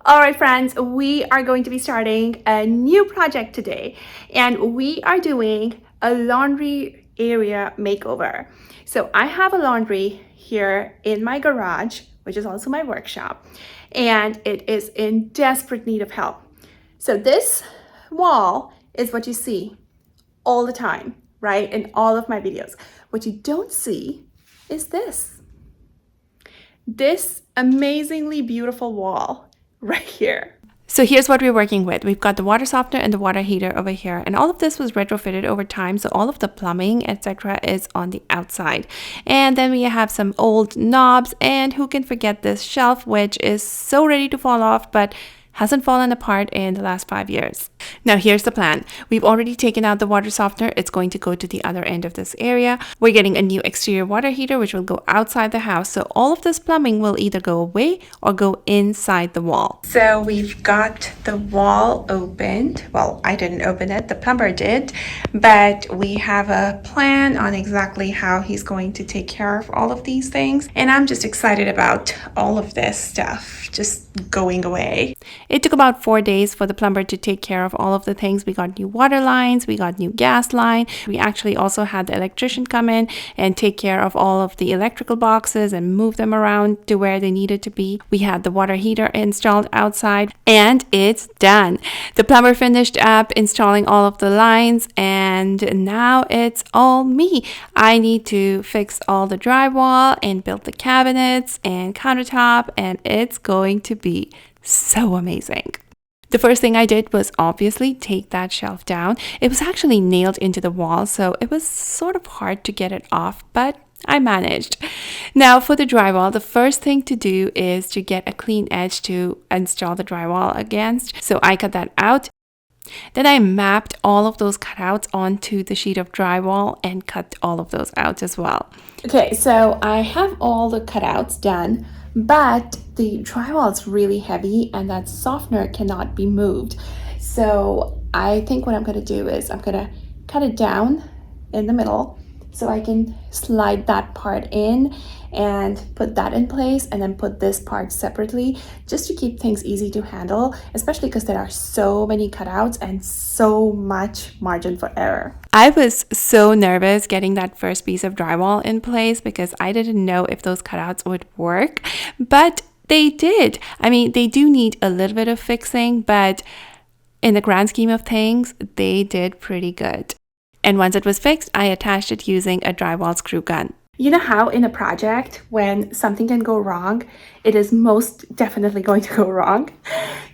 All right, friends, we are going to be starting a new project today, and we are doing a laundry area makeover. So I have a laundry here in my garage, which is also my workshop, and it is in desperate need of help. So this wall is what you see all the time, right? In all of my videos. What you don't see is this amazingly beautiful wall right here. So here's what we're working with. We've got the water softener and the water heater over here, and all of this was retrofitted over time, so all of the plumbing, etc. is on the outside. And then we have some old knobs, and who can forget this shelf, which is so ready to fall off, but hasn't fallen apart in the last 5 years. Now here's the plan. We've already taken out the water softener. It's going to go to the other end of this area. We're getting a new exterior water heater, which will go outside the house. So all of this plumbing will either go away or go inside the wall. So we've got the wall opened. Well, I didn't open it, the plumber did, but we have a plan on exactly how he's going to take care of all of these things. And I'm just excited about all of this stuff just going away. It took about 4 days for the plumber to take care of all of the things. We got new water lines, we got new gas line. We actually also had the electrician come in and take care of all of the electrical boxes and move them around to where they needed to be. We had the water heater installed outside, and it's done. The plumber finished up installing all of the lines, and now it's all me. I need to fix all the drywall and build the cabinets and countertop, and it's going to be so amazing. The first thing I did was obviously take that shelf down. It was actually nailed into the wall, so it was sort of hard to get it off, but I managed. Now for the drywall, the first thing to do is to get a clean edge to install the drywall against. So I cut that out. Then I mapped all of those cutouts onto the sheet of drywall and cut all of those out as well. Okay, so I have all the cutouts done, but the drywall is really heavy and that softener cannot be moved. So I think what I'm going to do is I'm going to cut it down in the middle so I can slide that part in and put that in place, and then put this part separately just to keep things easy to handle, especially because there are so many cutouts and so much margin for error. I was so nervous getting that first piece of drywall in place because I didn't know if those cutouts would work, but they did. I mean, they do need a little bit of fixing, but in the grand scheme of things, they did pretty good. And once it was fixed, I attached it using a drywall screw gun. You know how in a project, when something can go wrong, it is most definitely going to go wrong.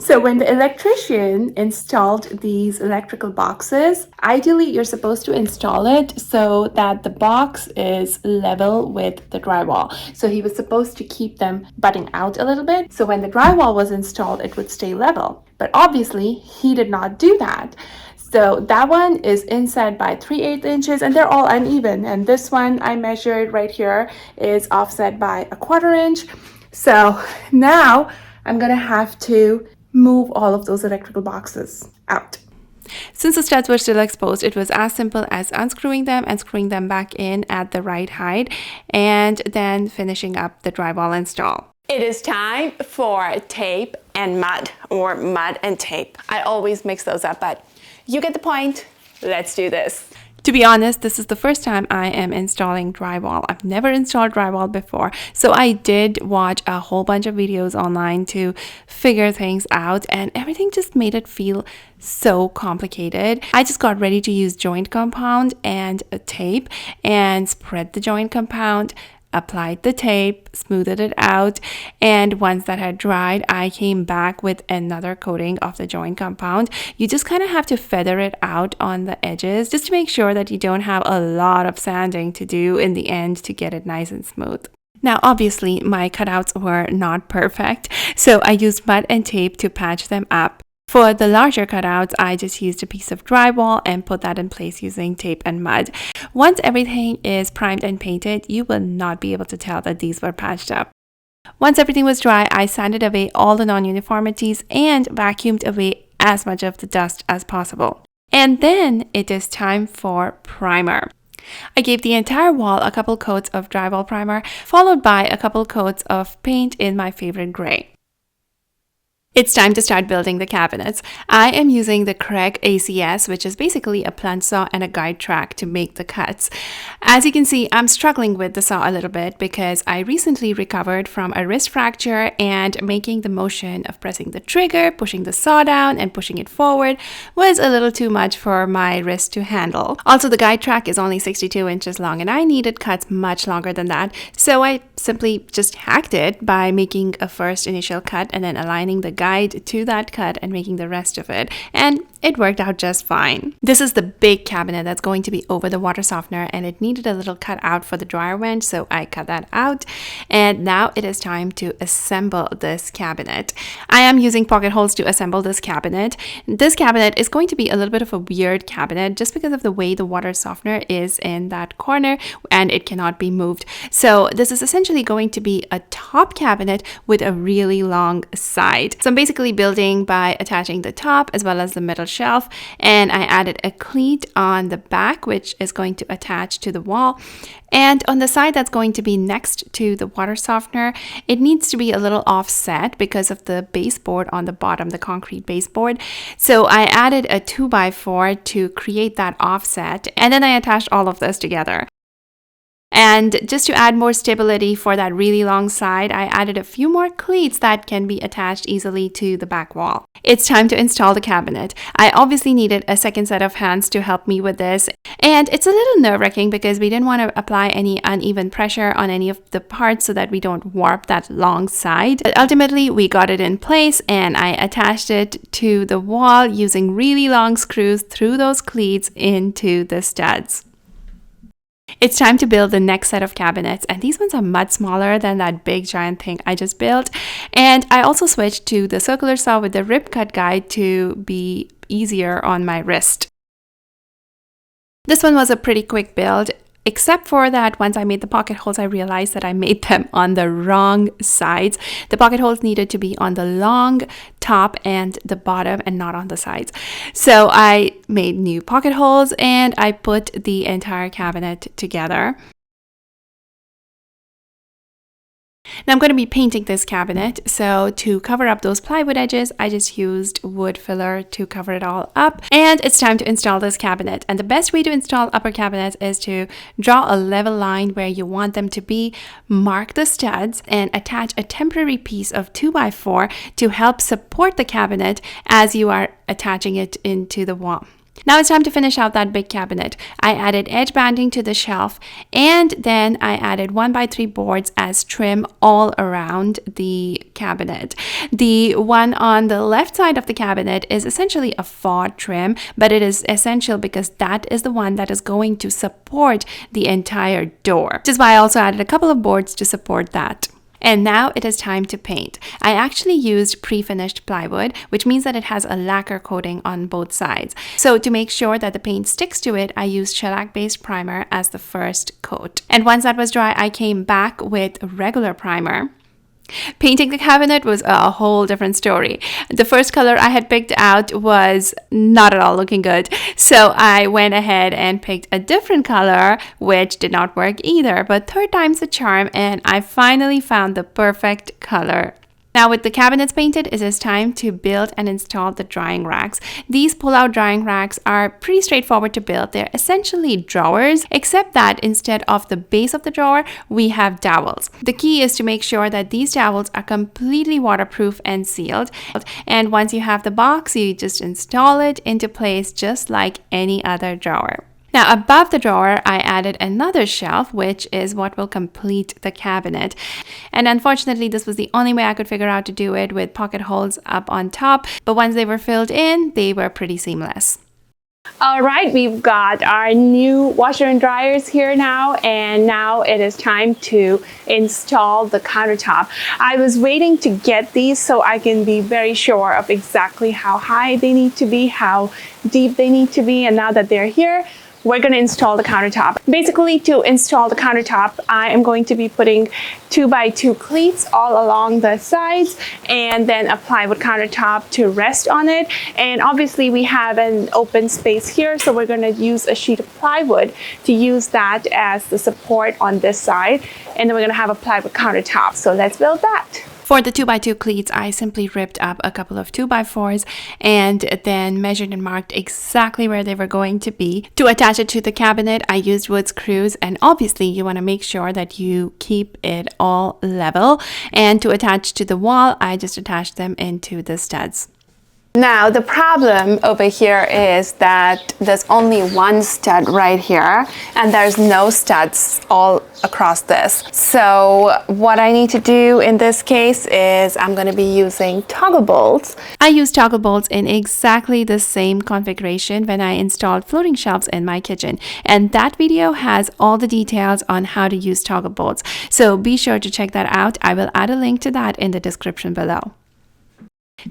So when the electrician installed these electrical boxes, ideally you're supposed to install it so that the box is level with the drywall. So he was supposed to keep them butting out a little bit, so when the drywall was installed, it would stay level. But obviously, he did not do that. So that one is inset by 3/8 inches, and they're all uneven. And this one I measured right here is offset by 1/4 inch. So now I'm gonna have to move all of those electrical boxes out. Since the studs were still exposed, it was as simple as unscrewing them and screwing them back in at the right height, and then finishing up the drywall install. It is time for tape and mud, or mud and tape. I always mix those up, but you get the point. Let's do this. To be honest, this is the first time I am installing drywall. I've never installed drywall before, so I did watch a whole bunch of videos online to figure things out, and everything just made it feel so complicated. I just got ready to use joint compound and a tape and spread the joint compound, applied the tape, smoothed it out, and once that had dried, I came back with another coating of the joint compound. You just kind of have to feather it out on the edges just to make sure that you don't have a lot of sanding to do in the end to get it nice and smooth. Now, obviously, my cutouts were not perfect, so I used mud and tape to patch them up. For the larger cutouts, I just used a piece of drywall and put that in place using tape and mud. Once everything is primed and painted, you will not be able to tell that these were patched up. Once everything was dry, I sanded away all the non-uniformities and vacuumed away as much of the dust as possible. And then it is time for primer. I gave the entire wall a couple coats of drywall primer, followed by a couple coats of paint in my favorite gray. It's time to start building the cabinets. I am using the Craig ACS, which is basically a plunge saw and a guide track to make the cuts. As you can see, I'm struggling with the saw a little bit because I recently recovered from a wrist fracture, and making the motion of pressing the trigger, pushing the saw down and pushing it forward was a little too much for my wrist to handle. Also, the guide track is only 62 inches long and I needed cuts much longer than that. So I simply just hacked it by making a first initial cut and then aligning the guide to that cut and making the rest of it, and it worked out just fine. This is the big cabinet that's going to be over the water softener, and it needed a little cut out for the dryer vent, so I cut that out. And now it is time to assemble this cabinet. I am using pocket holes to assemble this cabinet. This cabinet is going to be a little bit of a weird cabinet just because of the way the water softener is in that corner and it cannot be moved. So this is essentially going to be a top cabinet with a really long side. So I'm basically building by attaching the top as well as the middle shelf, and I added a cleat on the back which is going to attach to the wall, and on the side that's going to be next to the water softener, it needs to be a little offset because of the baseboard on the bottom, the concrete baseboard. So I added a 2x4 to create that offset, and then I attached all of this together. And just to add more stability for that really long side, I added a few more cleats that can be attached easily to the back wall. It's time to install the cabinet. I obviously needed a second set of hands to help me with this. And it's a little nerve-wracking because we didn't want to apply any uneven pressure on any of the parts so that we don't warp that long side. But ultimately, we got it in place and I attached it to the wall using really long screws through those cleats into the studs. It's time to build the next set of cabinets, and these ones are much smaller than that big giant thing I just built. And I also switched to the circular saw with the rib cut guide to be easier on my wrist. This one was a pretty quick build, except for that once I made the pocket holes, I realized that I made them on the wrong sides. The pocket holes needed to be on the long top and the bottom and not on the sides. So I made new pocket holes and I put the entire cabinet together. Now I'm going to be painting this cabinet, so to cover up those plywood edges, I just used wood filler to cover it all up. And it's time to install this cabinet. And the best way to install upper cabinets is to draw a level line where you want them to be, mark the studs, and attach a temporary piece of 2x4 to help support the cabinet as you are attaching it into the wall. Now it's time to finish out that big cabinet. I added edge banding to the shelf, and then I added 1x3 boards as trim all around the cabinet. The one on the left side of the cabinet is essentially a faux trim, but it is essential because that is the one that is going to support the entire door, which is why I also added a couple of boards to support that. And now it is time to paint. I actually used pre-finished plywood, which means that it has a lacquer coating on both sides. So to make sure that the paint sticks to it, I used shellac-based primer as the first coat. And once that was dry, I came back with regular primer. Painting the cabinet was a whole different story. The first color I had picked out was not at all looking good, so I went ahead and picked a different color, which did not work either, but third time's the charm, and I finally found the perfect color. Now with the cabinets painted, it is time to build and install the drying racks. These pull-out drying racks are pretty straightforward to build. They're essentially drawers, except that instead of the base of the drawer, we have dowels. The key is to make sure that these dowels are completely waterproof and sealed. And once you have the box, you just install it into place just like any other drawer. Now above the drawer, I added another shelf, which is what will complete the cabinet. And unfortunately, this was the only way I could figure out to do it with pocket holes up on top. But once they were filled in, they were pretty seamless. All right, we've got our new washer and dryers here now, and now it is time to install the countertop. I was waiting to get these so I can be very sure of exactly how high they need to be, how deep they need to be, and now that they're here, we're going to install the countertop. Basically, to install the countertop, I am going to be putting 2x2 cleats all along the sides and then a plywood countertop to rest on it. And obviously we have an open space here, so we're going to use a sheet of plywood to use that as the support on this side. And then we're going to have a plywood countertop. So let's build that. For the 2x2 cleats, I simply ripped up a couple of 2x4s and then measured and marked exactly where they were going to be. To attach it to the cabinet, I used wood screws, and obviously you want to make sure that you keep it all level. And to attach to the wall, I just attached them into the studs. Now the problem over here is that there's only one stud right here and there's no studs all across this. So what I need to do in this case is I'm going to be using toggle bolts. I used toggle bolts in exactly the same configuration when I installed floating shelves in my kitchen, and that video has all the details on how to use toggle bolts. So be sure to check that out. I will add a link to that in the description below.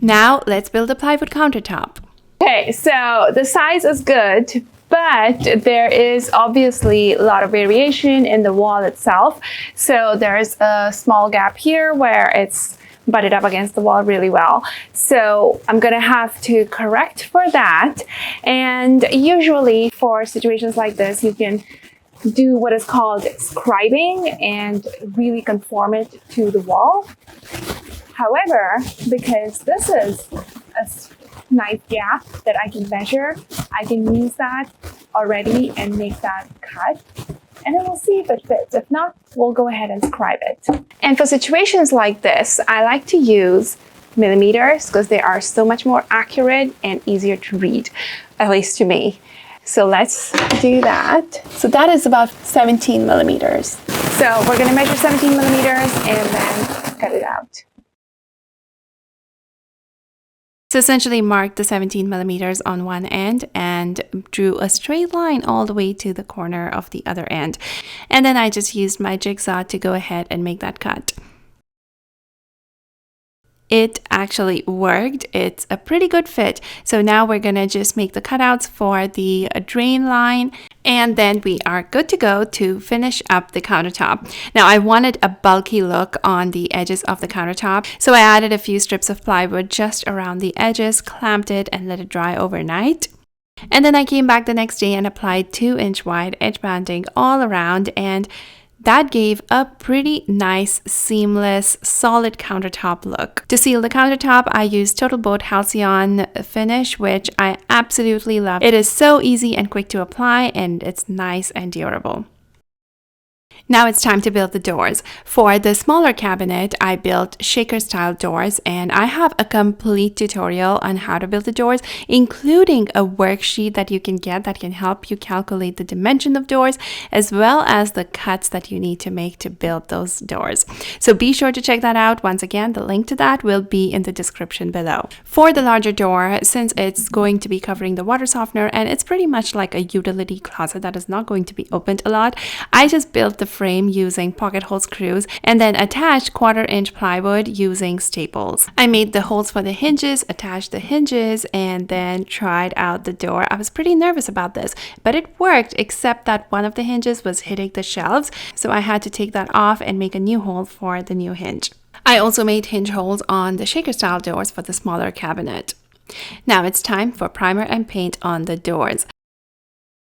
Now let's build a plywood countertop. Okay, so the size is good, but there is obviously a lot of variation in the wall itself. So there's a small gap here where it's butted up against the wall really well. So I'm gonna have to correct for that. And usually for situations like this, you can do what is called scribing and really conform it to the wall. However, because this is a nice gap that I can measure, I can use that already and make that cut. And then we'll see if it fits. If not, we'll go ahead and scribe it. And for situations like this, I like to use millimeters because they are so much more accurate and easier to read, at least to me. So let's do that. So that is about 17 millimeters. So we're gonna measure 17 millimeters and then cut it out. So essentially marked the 17 millimeters on one end and drew a straight line all the way to the corner of the other end. And then I just used my jigsaw to go ahead and make that cut. It actually worked. It's a pretty good fit. So now we're gonna just make the cutouts for the drain line, and then we are good to go to finish up the countertop. Now I wanted a bulky look on the edges of the countertop, so I added a few strips of plywood just around the edges, clamped it, and let it dry overnight. And then I came back the next day and applied 2-inch wide edge banding all around, and that gave a pretty nice, seamless, solid countertop look. To seal the countertop, I used Total Boat Halcyon finish, which I absolutely love. It is so easy and quick to apply, and it's nice and durable. Now it's time to build the doors. For the smaller cabinet, I built shaker style doors, and I have a complete tutorial on how to build the doors, including a worksheet that you can get that can help you calculate the dimension of doors, as well as the cuts that you need to make to build those doors. So be sure to check that out. Once again, the link to that will be in the description below. For the larger door, since it's going to be covering the water softener and it's pretty much like a utility closet that is not going to be opened a lot, I just built the frame using pocket hole screws and then attached 1/4-inch plywood using staples. I made the holes for the hinges, attached the hinges, and then tried out the door. I was pretty nervous about this, but it worked, except that one of the hinges was hitting the shelves, so I had to take that off and make a new hole for the new hinge. I also made hinge holes on the shaker style doors for the smaller cabinet. Now it's time for primer and paint on the doors.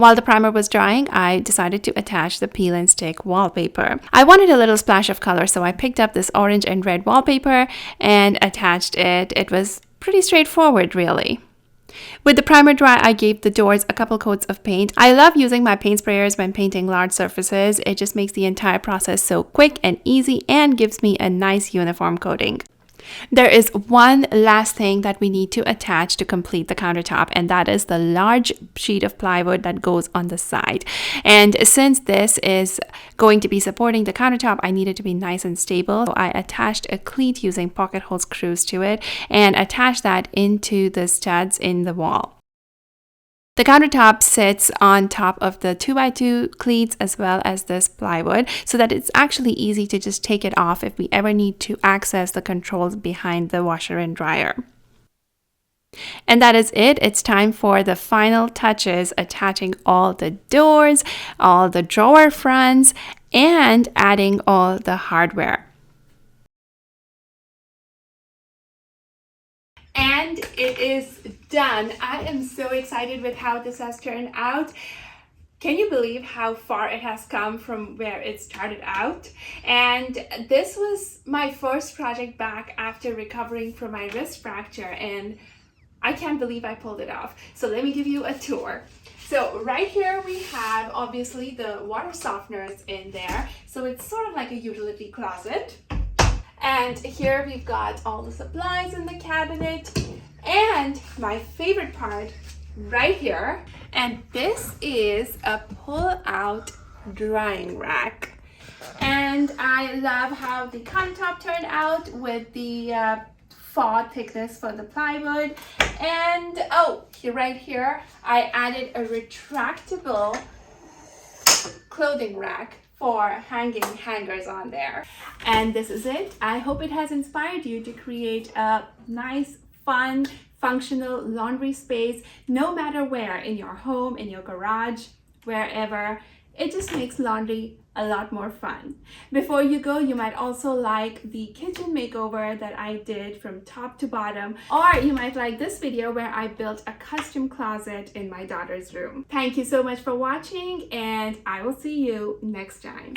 While the primer was drying, I decided to attach the peel and stick wallpaper. I wanted a little splash of color, so I picked up this orange and red wallpaper and attached it. It was pretty straightforward, really. With the primer dry, I gave the doors a couple coats of paint. I love using my paint sprayers when painting large surfaces. It just makes the entire process so quick and easy and gives me a nice uniform coating. There is one last thing that we need to attach to complete the countertop, and that is the large sheet of plywood that goes on the side. And since this is going to be supporting the countertop, I need it to be nice and stable. So I attached a cleat using pocket hole screws to it and attached that into the studs in the wall. The countertop sits on top of the 2x2 cleats as well as this plywood, so that it's actually easy to just take it off if we ever need to access the controls behind the washer and dryer. And that is it. It's time for the final touches, attaching all the doors, all the drawer fronts, and adding all the hardware. And it is done. I am so excited with how this has turned out. Can you believe how far it has come from where it started out? And this was my first project back after recovering from my wrist fracture, and I can't believe I pulled it off. So let me give you a tour. So right here we have obviously the water softeners in there. So it's sort of like a utility closet. And here we've got all the supplies in the cabinet. And my favorite part right here, and this is a pull-out drying rack. And I love how the countertop turned out with the faux thickness for the plywood. And oh, right here I added a retractable clothing rack for hanging hangers on there. And this is it. I hope it has inspired you to create a nice, fun, functional laundry space, no matter where, in your home, in your garage, wherever. It just makes laundry a lot more fun. Before you go, you might also like the kitchen makeover that I did from top to bottom, or you might like this video where I built a custom closet in my daughter's room. Thank you so much for watching, and I will see you next time.